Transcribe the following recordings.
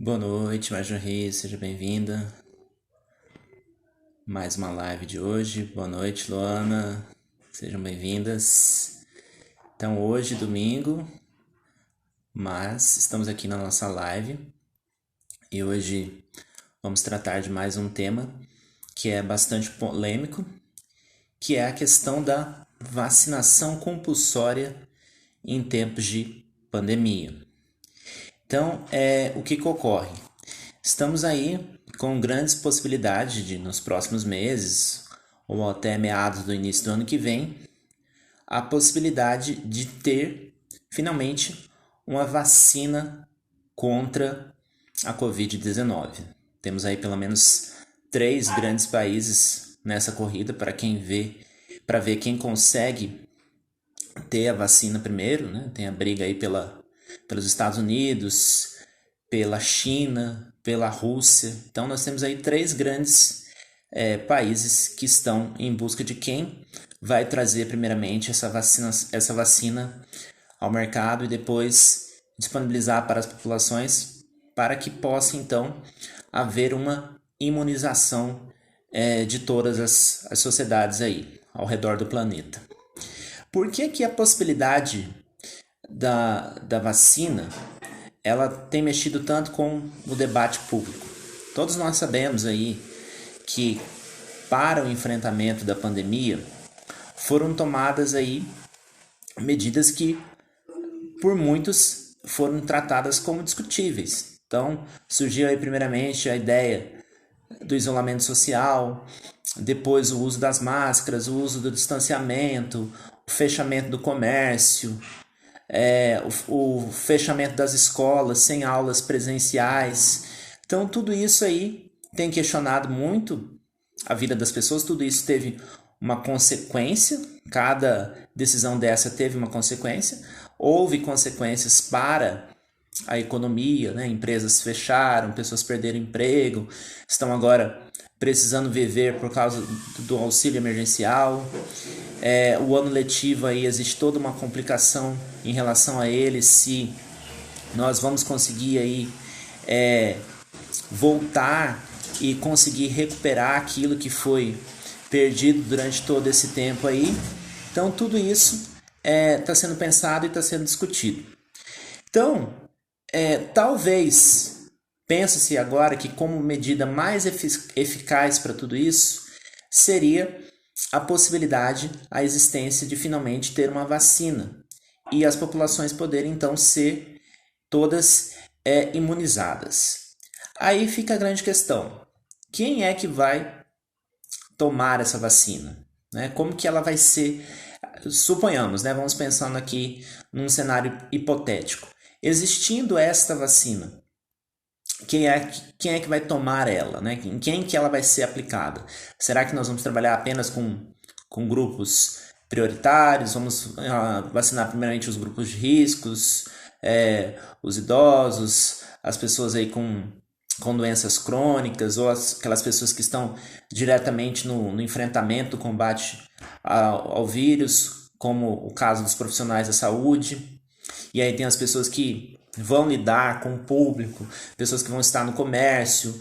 Boa noite, Marjorie, seja bem-vinda. Mais uma live de hoje. Boa noite, Luana, sejam bem-vindas. Então, hoje, domingo, mas estamos aqui na nossa live e hoje vamos tratar de mais um tema que é bastante polêmico, que é a questão da vacinação compulsória em tempos de pandemia. Então, o que ocorre? Estamos aí com grandes possibilidades de, nos próximos meses, ou até meados do início do ano que vem, a possibilidade de ter finalmente uma vacina contra a Covid-19. Temos aí pelo menos 3 grandes países nessa corrida para ver quem consegue ter a vacina primeiro, né? Tem a briga aí pelos Estados Unidos, pela China, pela Rússia. Então nós temos aí 3 grandes países que estão em busca de quem vai trazer primeiramente essa vacina ao mercado e depois disponibilizar para as populações para que possa então haver uma imunização de todas as sociedades aí ao redor do planeta. Por que a possibilidade da vacina ela tem mexido tanto com o debate público? Todos nós sabemos aí que para o enfrentamento da pandemia foram tomadas aí medidas que por muitos foram tratadas como discutíveis. Então surgiu aí primeiramente a ideia do isolamento social, depois o uso das máscaras, o uso do distanciamento, o fechamento do comércio, o fechamento das escolas sem aulas presenciais. Então tudo isso aí tem questionado muito a vida das pessoas, tudo isso teve uma consequência, cada decisão dessa teve uma consequência, houve consequências para a economia, né? Empresas fecharam, pessoas perderam emprego, estão agora precisando viver por causa do auxílio emergencial. O ano letivo aí existe toda uma complicação em relação a ele, se nós vamos conseguir aí voltar e conseguir recuperar aquilo que foi perdido durante todo esse tempo aí. Então tudo isso está sendo pensado e está sendo discutido. Então, talvez pense-se agora que como medida mais eficaz para tudo isso seria a possibilidade, a existência de finalmente ter uma vacina e as populações poderem então ser todas imunizadas. Aí fica a grande questão: quem é que vai tomar essa vacina? Né? Como que ela vai ser? Suponhamos, né? Vamos pensando aqui num cenário hipotético. Existindo esta vacina, quem é que vai tomar ela, né? Em quem que ela vai ser aplicada? Será que nós vamos trabalhar apenas com grupos prioritários? Vamos vacinar primeiramente os grupos de riscos, os idosos, as pessoas aí com doenças crônicas ou aquelas pessoas que estão diretamente no enfrentamento, do combate ao vírus, como o caso dos profissionais da saúde. E aí tem as pessoas que vão lidar com o público, pessoas que vão estar no comércio,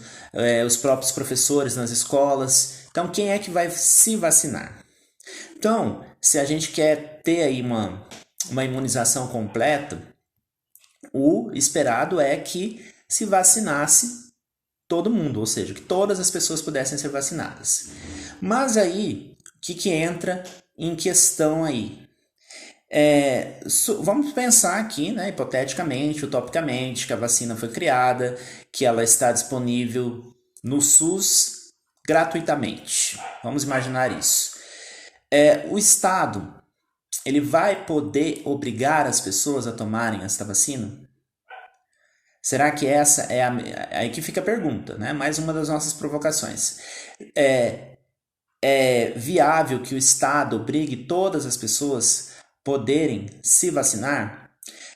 os próprios professores nas escolas. Então, quem é que vai se vacinar? Então, se a gente quer ter aí uma imunização completa, o esperado é que se vacinasse todo mundo, ou seja, que todas as pessoas pudessem ser vacinadas. Mas aí, o que entra em questão aí? Vamos pensar aqui, né, hipoteticamente, utopicamente, que a vacina foi criada, que ela está disponível no SUS gratuitamente. Vamos imaginar isso. O Estado, ele vai poder obrigar as pessoas a tomarem esta vacina? Será que essa é aí que fica a pergunta, né? Mais uma das nossas provocações. É viável que o Estado obrigue todas as pessoas poderem se vacinar?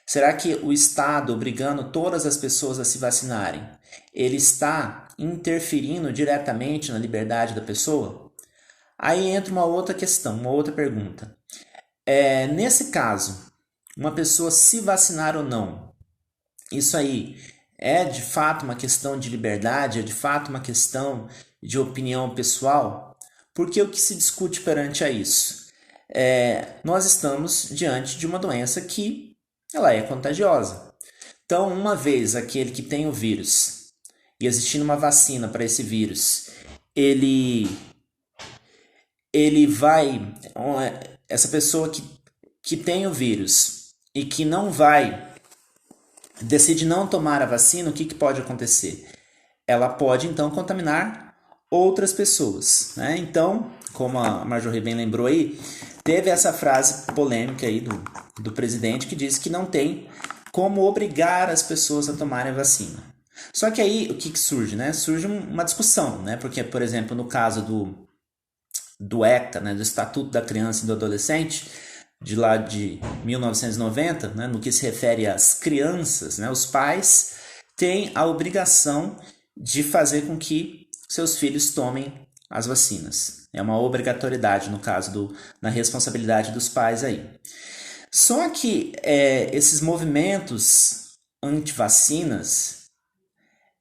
Será que o Estado, obrigando todas as pessoas a se vacinarem, ele está interferindo diretamente na liberdade da pessoa? Aí entra uma outra questão, uma outra pergunta. Nesse caso, uma pessoa se vacinar ou não, isso aí é de fato uma questão de liberdade, é de fato uma questão de opinião pessoal? Porque o que se discute perante a isso? Nós estamos diante de uma doença que ela é contagiosa. Então, uma vez aquele que tem o vírus e existindo uma vacina para esse vírus, ele vai, essa pessoa que tem o vírus e que não vai, decide não tomar a vacina, o que pode acontecer? Ela pode então contaminar outras pessoas, né? Então, como a Marjorie bem lembrou aí, teve essa frase polêmica aí do presidente que disse que não tem como obrigar as pessoas a tomarem a vacina. Só que aí o que surge, né? Surge uma discussão, né? Porque, por exemplo, no caso do ECA, né, do Estatuto da Criança e do Adolescente, de lá de 1990, né, no que se refere às crianças, né, os pais têm a obrigação de fazer com que seus filhos tomem as vacinas. É uma obrigatoriedade, no caso, na responsabilidade dos pais aí. Só que esses movimentos anti-vacinas,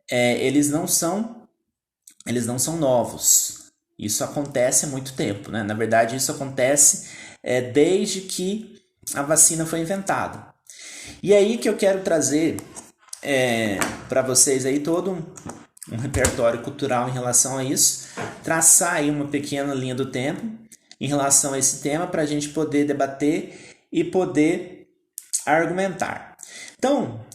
eles não são novos. Isso acontece há muito tempo, né? Na verdade, isso acontece desde que a vacina foi inventada. E aí que eu quero trazer para vocês aí todo um repertório cultural em relação a isso, traçar aí uma pequena linha do tempo em relação a esse tema para a gente poder debater e poder argumentar. Então,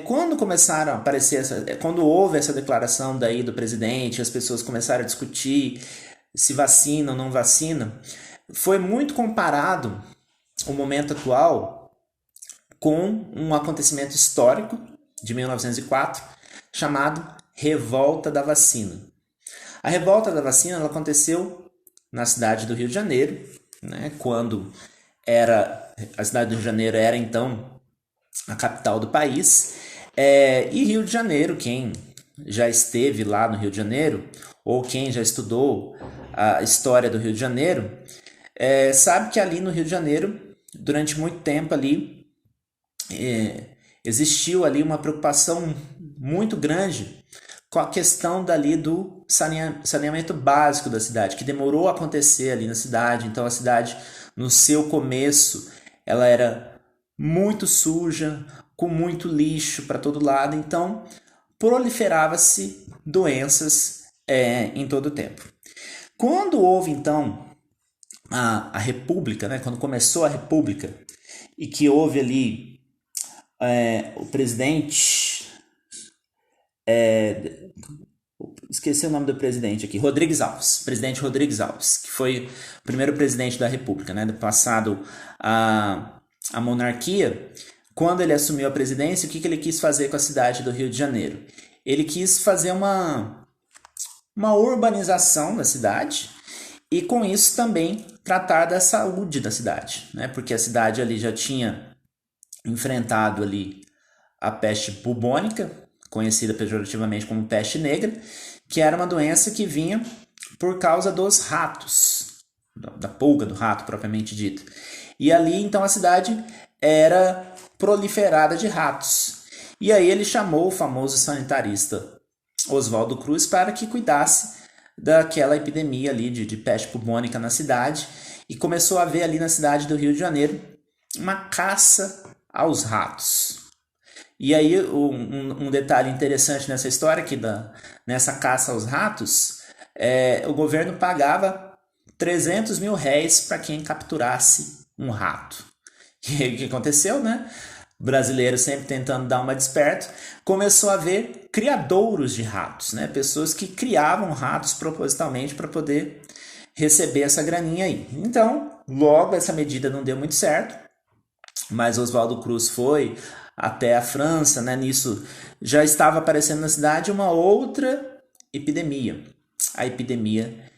quando começaram a aparecer, quando houve essa declaração daí do presidente, as pessoas começaram a discutir se vacina ou não vacina, foi muito comparado o momento atual com um acontecimento histórico de 1904 chamado Revolta da Vacina. A Revolta da Vacina ela aconteceu na cidade do Rio de Janeiro, né, quando a cidade do Rio de Janeiro era então a capital do país, e Rio de Janeiro, quem já esteve lá no Rio de Janeiro, ou quem já estudou a história do Rio de Janeiro, sabe que ali no Rio de Janeiro, durante muito tempo ali, existiu ali uma preocupação muito grande com a questão dali do saneamento básico da cidade, que demorou a acontecer ali na cidade. Então a cidade, no seu começo, ela era muito suja, com muito lixo para todo lado, então proliferava-se doenças em todo o tempo. Quando houve então a República, né, quando começou a República, e que houve ali o presidente, esqueci o nome do presidente aqui, presidente Rodrigues Alves, que foi o primeiro presidente da República, né, do passado a monarquia. Quando ele assumiu a presidência, o que ele quis fazer com a cidade do Rio de Janeiro? Ele quis fazer uma urbanização da cidade e, com isso, também tratar da saúde da cidade, né? Porque a cidade ali já tinha enfrentado ali a peste bubônica, conhecida pejorativamente como peste negra, que era uma doença que vinha por causa dos ratos, da pulga do rato propriamente dito. E ali, então, a cidade era proliferada de ratos. E aí ele chamou o famoso sanitarista Oswaldo Cruz para que cuidasse daquela epidemia ali de peste bubônica na cidade, e começou a haver ali na cidade do Rio de Janeiro uma caça aos ratos. E aí um detalhe interessante nessa história, que nessa caça aos ratos, o governo pagava 300 mil réis para quem capturasse um rato. E o que aconteceu, né? O brasileiro sempre tentando dar uma desperto, começou a haver criadouros de ratos, né? Pessoas que criavam ratos propositalmente para poder receber essa graninha aí. Então, logo essa medida não deu muito certo, mas Oswaldo Cruz foi até a França, né? Nisso já estava aparecendo na cidade uma outra epidemia, a epidemia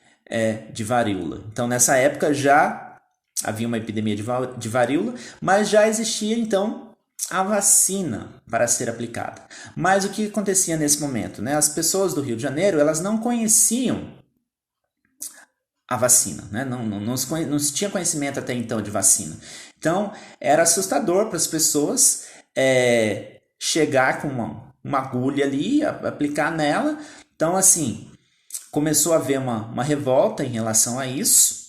de varíola. Então, nessa época já havia uma epidemia de varíola, mas já existia então a vacina para ser aplicada. Mas o que acontecia nesse momento, né? As pessoas do Rio de Janeiro, elas não conheciam a vacina, né? Não se tinha conhecimento até então de vacina. Então, era assustador para as pessoas chegar com uma agulha ali, aplicar nela. Então, assim, começou a haver uma revolta em relação a isso.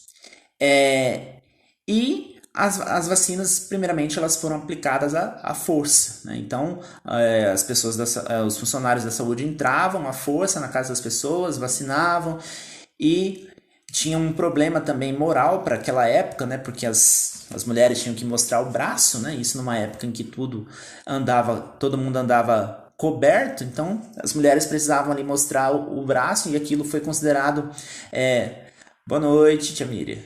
E as vacinas, primeiramente, elas foram aplicadas à força, né? Então, as pessoas os funcionários da saúde entravam à força na casa das pessoas, vacinavam, e tinha um problema também moral para aquela época, né? Porque as mulheres tinham que mostrar o braço, né? Isso numa época em que todo mundo andava coberto, então as mulheres precisavam ali mostrar o braço, e aquilo foi considerado... Boa noite, tia Miriam.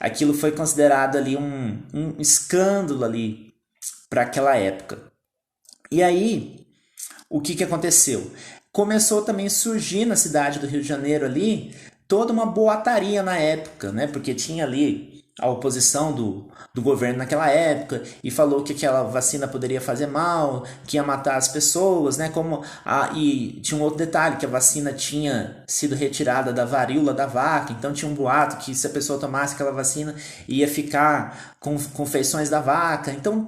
Aquilo foi considerado ali um escândalo ali para aquela época. E aí, o que aconteceu? Começou também a surgir na cidade do Rio de Janeiro ali toda uma boataria na época, né? Porque tinha ali a oposição do governo naquela época, e falou que aquela vacina poderia fazer mal, que ia matar as pessoas, né? E tinha um outro detalhe, que a vacina tinha sido retirada da varíola da vaca, então tinha um boato que se a pessoa tomasse aquela vacina ia ficar com feições da vaca. Então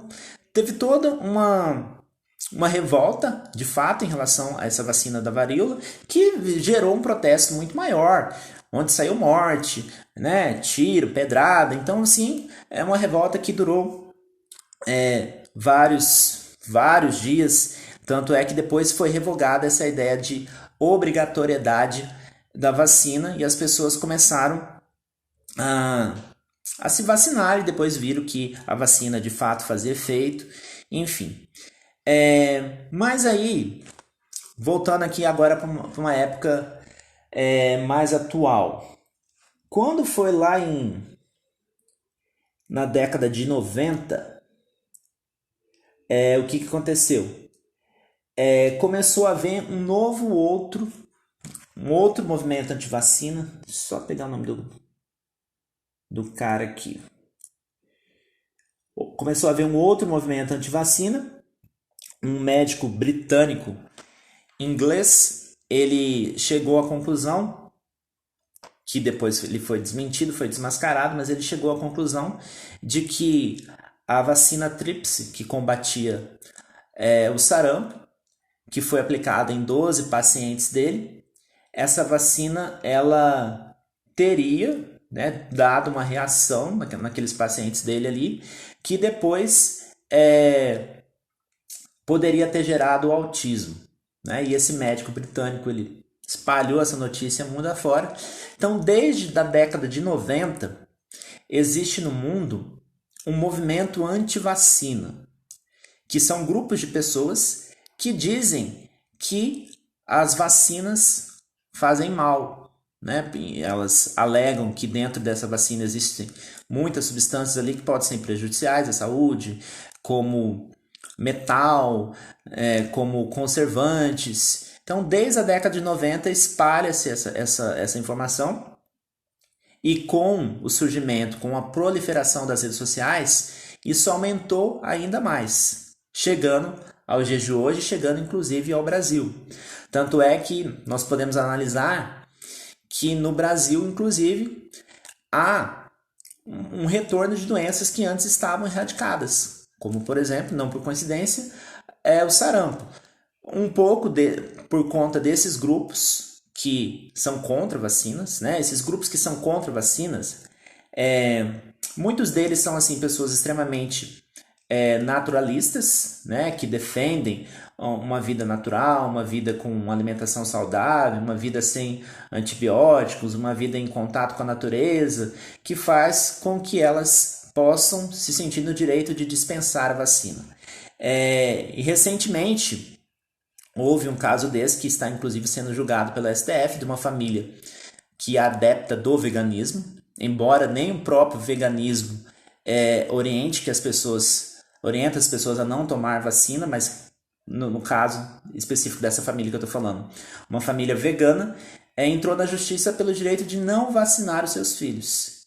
teve toda uma revolta, de fato, em relação a essa vacina da varíola, que gerou um protesto muito maior, onde saiu morte, né, tiro, pedrada. Então, assim, é uma revolta que durou vários dias. Tanto é que depois foi revogada essa ideia de obrigatoriedade da vacina, e as pessoas começaram a se vacinar, e depois viram que a vacina de fato fazia efeito, enfim. Mas aí, voltando aqui agora para uma época mais atual. Quando foi lá na década de 90, o que aconteceu? Começou a haver um outro movimento anti-vacina. Deixa eu só pegar o nome do cara aqui. Começou a haver um outro movimento anti-vacina. Um médico britânico inglês, ele chegou à conclusão, que depois ele foi desmentido, foi desmascarado, mas ele chegou à conclusão de que a vacina tríplice, que combatia o sarampo, que foi aplicada em 12 pacientes dele, essa vacina ela teria, né, dado uma reação naqueles pacientes dele ali, que depois poderia ter gerado o autismo, né? E esse médico britânico, ele espalhou essa notícia mundo afora. Então, desde a década de 90, existe no mundo um movimento anti-vacina, que são grupos de pessoas que dizem que as vacinas fazem mal, né? Elas alegam que dentro dessa vacina existem muitas substâncias ali que podem ser prejudiciais à saúde, como metal, como conservantes. Então, desde a década de 90, espalha-se essa informação, e com o surgimento, com a proliferação das redes sociais, isso aumentou ainda mais, chegando aos dias de hoje, chegando inclusive ao Brasil. Tanto é que nós podemos analisar que no Brasil, inclusive, há um retorno de doenças que antes estavam erradicadas, como, por exemplo, não por coincidência, o sarampo. Um pouco por conta desses grupos que são contra vacinas, né? Esses grupos que são contra vacinas, muitos deles são assim pessoas extremamente naturalistas, né? Que defendem uma vida natural, uma vida com uma alimentação saudável, uma vida sem antibióticos, uma vida em contato com a natureza, que faz com que elas possam se sentir no direito de dispensar a vacina. E recentemente houve um caso desse, que está inclusive sendo julgado pelo STF, de uma família que é adepta do veganismo, embora nem o próprio veganismo orienta as pessoas a não tomar vacina, mas no caso específico dessa família que eu estou falando, uma família vegana, entrou na justiça pelo direito de não vacinar os seus filhos.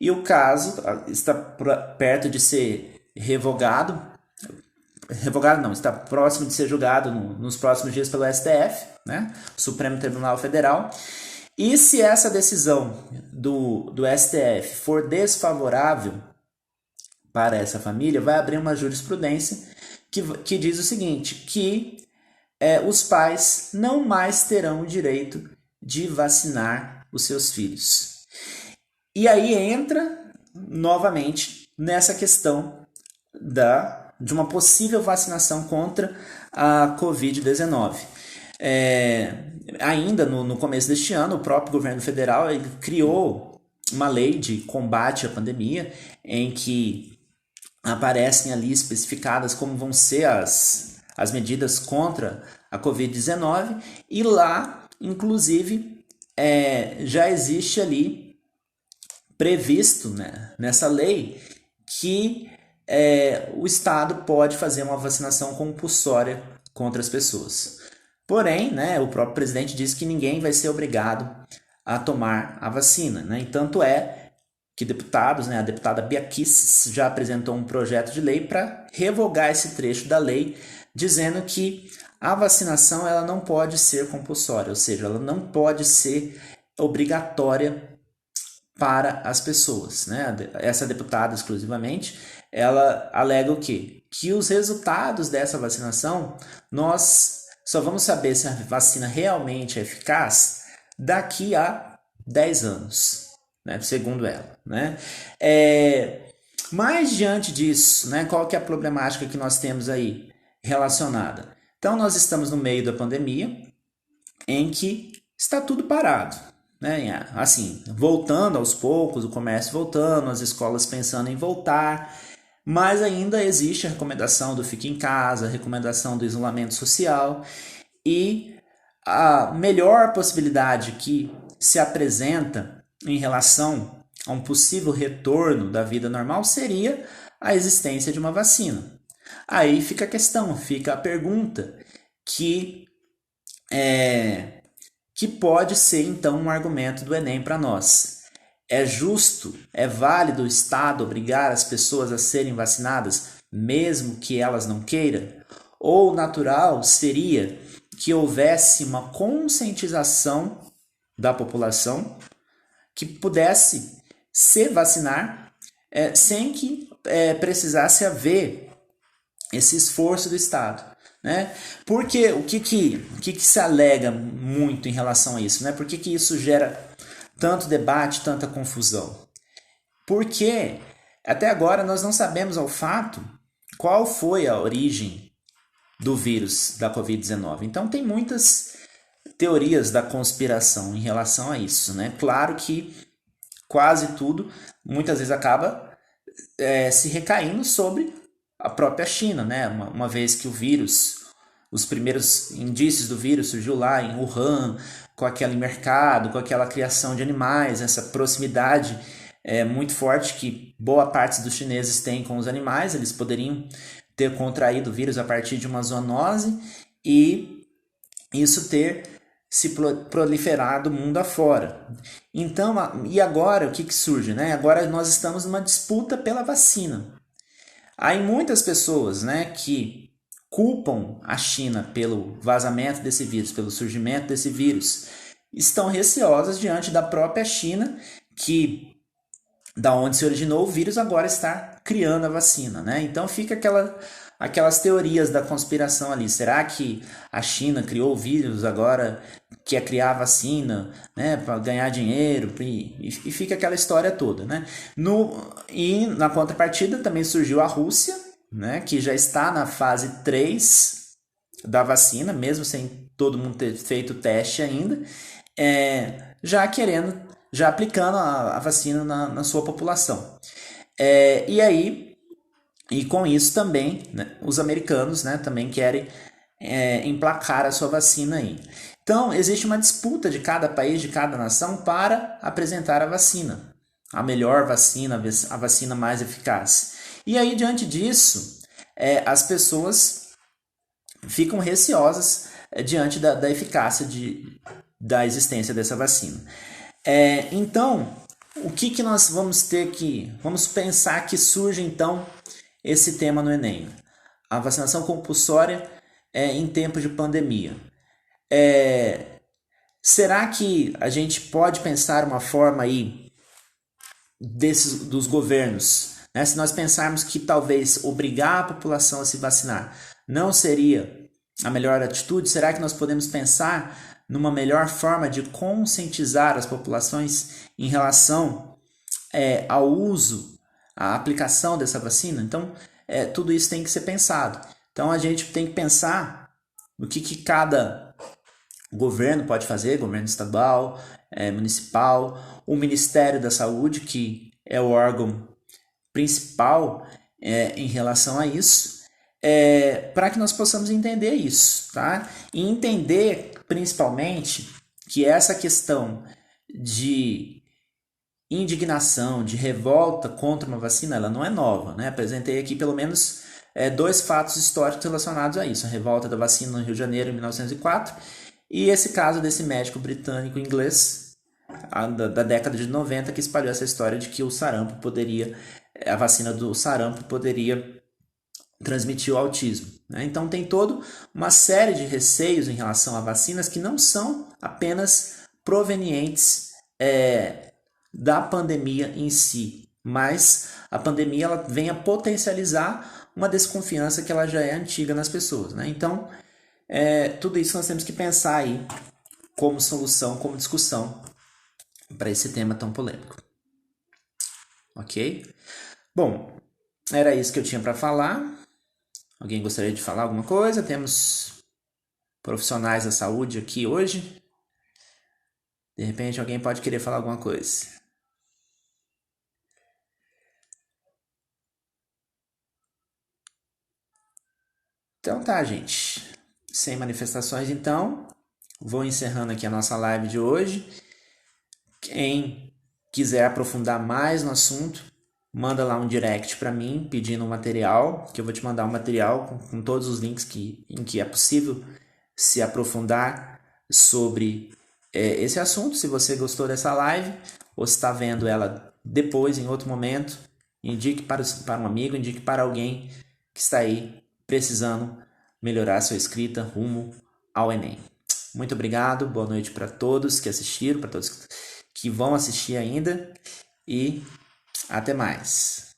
E o caso está perto de ser revogado não, está próximo de ser julgado nos próximos dias pelo STF, né? Supremo Tribunal Federal. E se essa decisão do STF for desfavorável para essa família, vai abrir uma jurisprudência que diz o seguinte, que os pais não mais terão o direito de vacinar os seus filhos. E aí entra novamente nessa questão de uma possível vacinação contra a Covid-19. Ainda no começo deste ano, o próprio governo federal ele criou uma lei de combate à pandemia, em que aparecem ali especificadas como vão ser as medidas contra a Covid-19, e lá, inclusive, já existe ali previsto, né, nessa lei que o Estado pode fazer uma vacinação compulsória contra as pessoas. Porém, né, o próprio presidente disse que ninguém vai ser obrigado a tomar a vacina, né? E tanto é que deputados, né, a deputada Bia Kicis já apresentou um projeto de lei para revogar esse trecho da lei, dizendo que a vacinação ela não pode ser compulsória, ou seja, ela não pode ser obrigatória para as pessoas, né? Essa deputada exclusivamente, ela alega o quê? Que os resultados dessa vacinação, nós só vamos saber se a vacina realmente é eficaz daqui a 10 anos, né? Segundo ela, né? Mas diante disso, né, qual que é a problemática que nós temos aí relacionada? Então nós estamos no meio da pandemia, em que está tudo parado, né? Assim, voltando aos poucos, o comércio voltando, as escolas pensando em voltar, mas ainda existe a recomendação do fique em casa, a recomendação do isolamento social, e a melhor possibilidade que se apresenta em relação a um possível retorno da vida normal seria a existência de uma vacina. Aí fica a questão, fica a pergunta que pode ser então um argumento do Enem para nós. É justo, é válido o Estado obrigar as pessoas a serem vacinadas, mesmo que elas não queiram? Ou natural seria que houvesse uma conscientização da população que pudesse se vacinar sem que precisasse haver esse esforço do Estado, né? Porque o que se alega muito em relação a isso, né? Por que isso gera tanto debate, tanta confusão? Porque até agora nós não sabemos ao fato qual foi a origem do vírus da Covid-19. Então tem muitas teorias da conspiração em relação a isso, né? Claro que quase tudo muitas vezes acaba se recaindo sobre a própria China, né? Uma vez que o vírus, os primeiros indícios do vírus surgiu lá em Wuhan, com aquele mercado, com aquela criação de animais, essa proximidade muito forte que boa parte dos chineses tem com os animais. Eles poderiam ter contraído o vírus a partir de uma zoonose e isso ter se proliferado mundo afora. Então, e agora o que surge, né? Agora nós estamos numa disputa pela vacina. Há muitas pessoas, né, que culpam a China pelo vazamento desse vírus, pelo surgimento desse vírus, estão receosas diante da própria China, que da onde se originou o vírus agora está criando a vacina, né? Então fica aquelas teorias da conspiração ali. Será que a China criou o vírus agora quer criar a vacina, né, para ganhar dinheiro? E fica aquela história toda, né? E na contrapartida também surgiu a Rússia, né, que já está na fase 3 da vacina, mesmo sem todo mundo ter feito o teste ainda, já aplicando a vacina na sua população. E com isso também, né, os americanos, né, também querem emplacar a sua vacina aí. Então, existe uma disputa de cada país, de cada nação, para apresentar a vacina. A melhor vacina, a vacina mais eficaz. E aí, diante disso, as pessoas ficam receosas diante da eficácia da existência dessa vacina. Então, o que nós vamos ter que... Vamos pensar que surge, então, esse tema no Enem. A vacinação compulsória em tempos de pandemia. Será que a gente pode pensar uma forma aí dos governos, né? Se nós pensarmos que talvez obrigar a população a se vacinar não seria a melhor atitude? Será que nós podemos pensar numa melhor forma de conscientizar as populações em relação ao uso, à aplicação dessa vacina? Então, tudo isso tem que ser pensado. Então, a gente tem que pensar no que cada governo pode fazer, governo estadual, municipal, o Ministério da Saúde, que é o órgão principal em relação a isso, para que nós possamos entender isso, tá? E entender principalmente que essa questão de indignação, de revolta contra uma vacina, ela não é nova, né? Apresentei aqui pelo menos 2 fatos históricos relacionados a isso: a revolta da vacina no Rio de Janeiro em 1904 e esse caso desse médico britânico inglês da década de 90 que espalhou essa história de que o sarampo poderia, a vacina do sarampo poderia transmitir o autismo, né? Então tem toda uma série de receios em relação a vacinas que não são apenas provenientes da pandemia em si, mas a pandemia ela vem a potencializar uma desconfiança que ela já é antiga nas pessoas, né? Então tudo isso nós temos que pensar aí como solução, como discussão para esse tema tão polêmico. Ok? Bom, era isso que eu tinha para falar. Alguém gostaria de falar alguma coisa? Temos profissionais da saúde aqui hoje. De repente alguém pode querer falar alguma coisa. Então tá, gente. Sem manifestações, então, vou encerrando aqui a nossa live de hoje. Quem quiser aprofundar mais no assunto, manda lá um direct para mim pedindo um material, que eu vou te mandar um material com todos os links em que é possível se aprofundar sobre esse assunto. Se você gostou dessa live ou se está vendo ela depois, em outro momento, indique para um amigo, indique para alguém que está aí precisando melhorar sua escrita rumo ao Enem. Muito obrigado, boa noite para todos que assistiram, para todos que vão assistir ainda e até mais.